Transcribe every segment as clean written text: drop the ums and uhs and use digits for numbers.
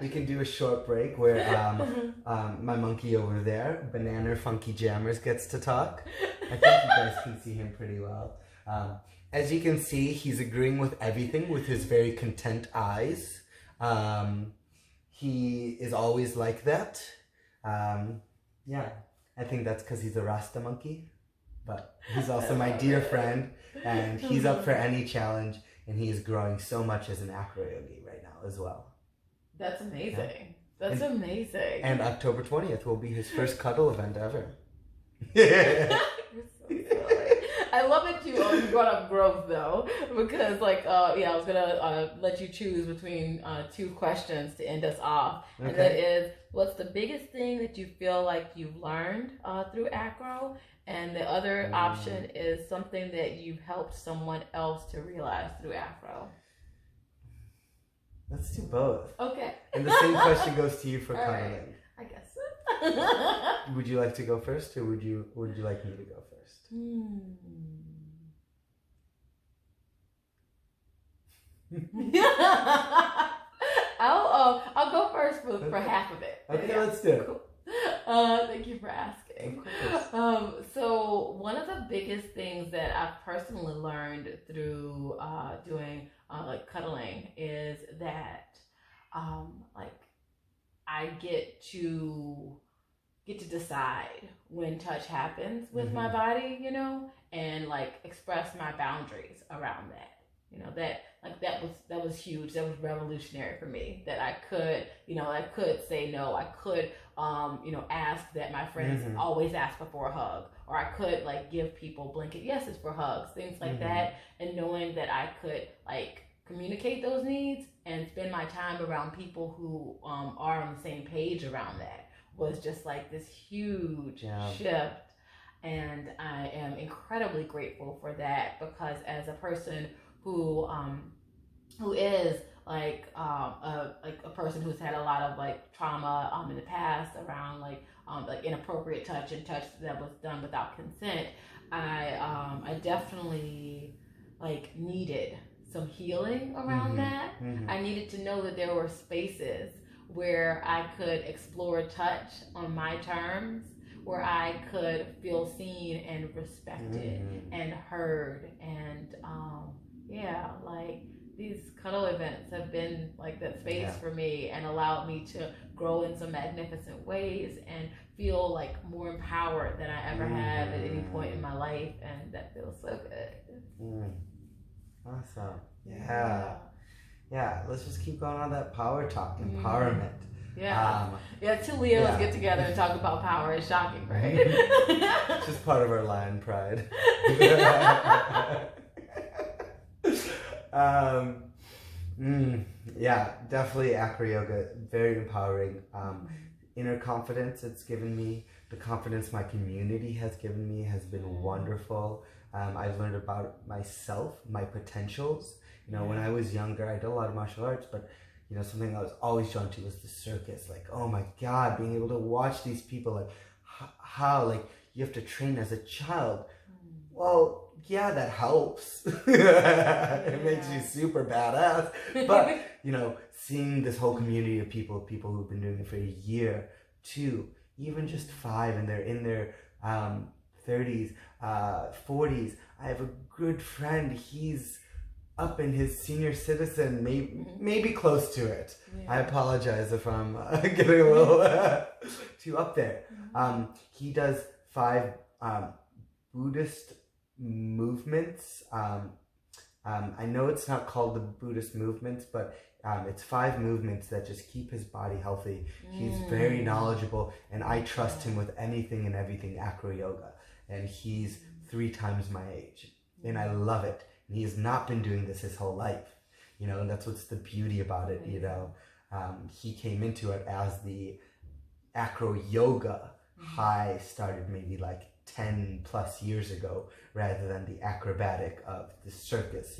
We can do a short break where my monkey over there, Banana Funky Jammers, gets to talk. I think you guys can see him pretty well. As you can see, he's agreeing with everything with his very content eyes. He is always like that. Yeah, I think that's because he's a Rasta monkey. But he's also my dear friend, and he's up for any challenge, and he is growing so much as an AcroYogi right now as well. That's amazing. Yeah. That's amazing. And October 20th will be his first cuddle event ever. You're so silly. I love that you brought up growth though, because I was gonna let you choose between two questions to end us off, okay. And that is, what's the biggest thing that you feel like you've learned through Acro? And the other option is something that you've helped someone else to realize through Acro. Let's do both. Okay. And the same question goes to you for cuddling. Right. I guess so. Would you like to go first, or would you like me to go first? I'll go first for half of it. Okay, let's do it. Cool. Thank you for asking. So one of the biggest things that I've personally learned through doing cuddling is that I get to decide when touch happens with my body, and express my boundaries around that. That was huge. That was revolutionary for me. That I could say no. I could ask that my friends always ask before a hug, or I could give people blanket yeses for hugs, things like that. And knowing that I could communicate those needs and spend my time around people who are on the same page around that was just this huge shift. And I am incredibly grateful for that, because as a person who is a person who's had a lot of trauma in the past around inappropriate touch and touch that was done without consent, I definitely needed some healing around that. I needed to know that there were spaces where I could explore touch on my terms, where I could feel seen and respected and heard. And these cuddle events have been that space for me, and allowed me to grow in some magnificent ways and feel more empowered than I ever have at any point in my life. And that feels so good. Awesome. Yeah, let's just keep going on that power talk, empowerment. Two Leos get together and talk about power. It's shocking, right? It's just part of our lion pride. Definitely AcroYoga, very empowering. Inner confidence it's given me, the confidence my community has given me has been wonderful. I've learned about myself, my potentials. When I was younger, I did a lot of martial arts, but something I was always drawn to was the circus. Oh my God, being able to watch these people, how you have to train as a child. Well, yeah, that helps. It makes you super badass. But, seeing this whole community of people who've been doing it for a year, 2, even just 5, and they're in their 30s, 40s. I have a good friend. He's up in his senior citizen, maybe close to it. I apologize if I'm getting a little too up there. He does 5 Buddhist movements. I know it's not called the Buddhist movements, but it's 5 movements that just keep his body healthy. He's very knowledgeable, and I trust him with anything and everything AcroYoga. And he's 3 times my age, and I love it. And he has not been doing this his whole life, and that's what's the beauty about it. He came into it as the AcroYoga high started maybe 10 plus years ago, rather than the acrobatic of the circus,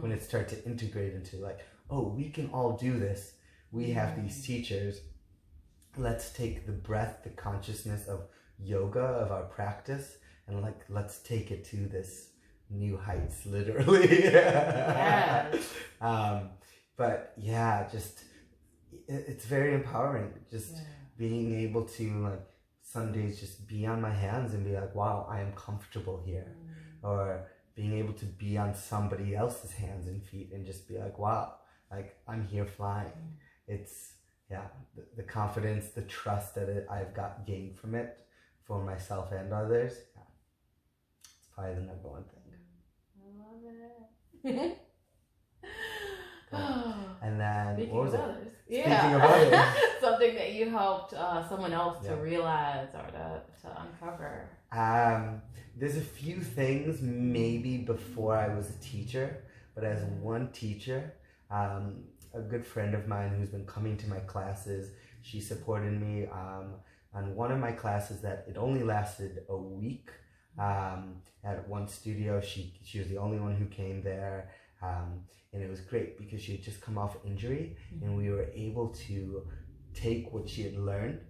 when it started to integrate into we can all do this. We have these teachers. Let's take the breath, the consciousness of yoga, of our practice, and let's take it to this new heights, literally. But it's very empowering. Just being able to like some days just be on my hands and be like, wow, I am comfortable here. Or being able to be on somebody else's hands and feet and just be like, wow, like I'm here flying. It's, the confidence, the trust that I've got gained from it for myself and others. It's probably the number one thing. I love it. And then, Speaking what was of it? others. Speaking of others. Something that you helped someone else to realize or to uncover. There's a few things maybe before I was a teacher, but as one teacher, a good friend of mine who's been coming to my classes, she supported me on one of my classes that it only lasted a week. At one studio, she was the only one who came there, and it was great because she had just come off injury, and we were able to take what she had learned,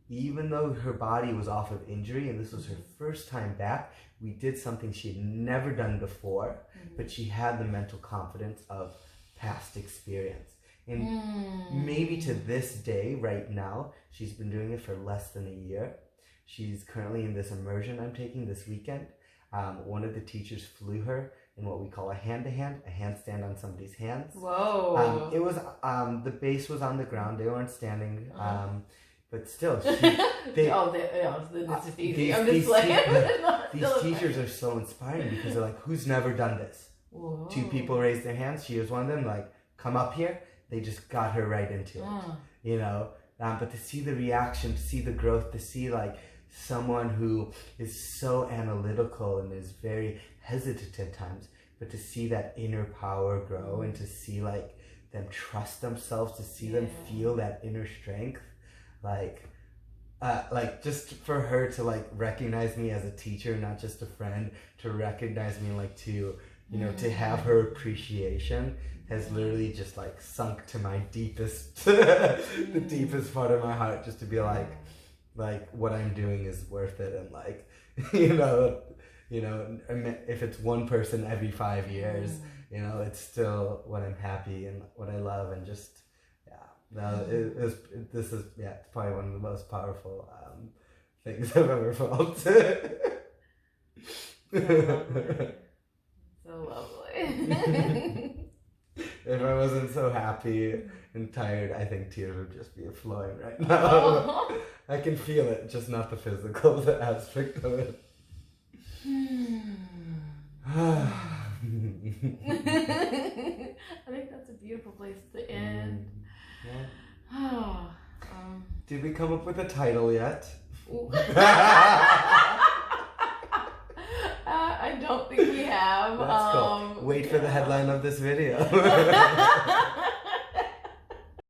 even though her body was off of injury, and this was her first time back. We did something she had never done before, but she had the mental confidence of past experience. And maybe to this day, right now, she's been doing it for less than a year. She's currently in this immersion I'm taking this weekend. One of the teachers flew her in what we call a hand-to-hand, a handstand on somebody's hands. Whoa. It was, the base was on the ground. They weren't standing. But still, this is easy. These teachers are so inspiring because they're like, who's never done this? Whoa. 2 people raised their hands. She was one of them, like, come up here. They just got her right into it, you know? But to see the reaction, to see the growth, to see like someone who is so analytical and is very hesitant at times, but to see that inner power grow and to see like them trust themselves, to see them feel that inner strength, like just for her to like recognize me as a teacher, not just a friend, to recognize me, like to, you know, to have her appreciation has literally just like sunk to my deepest, the deepest part of my heart, just to be like what I'm doing is worth it. And like, you know, if it's one person every 5 years, you know, it's still what I'm happy and what I love. And just, this is it's probably one of the most powerful things I've ever felt. So lovely. If I wasn't so happy and tired, I think tears would just be flowing right now. I can feel it, just not the physical aspect of it. I think that's a beautiful place to end. Did we come up with a title yet? I don't think we have. That's cool. Wait for the headline of this video.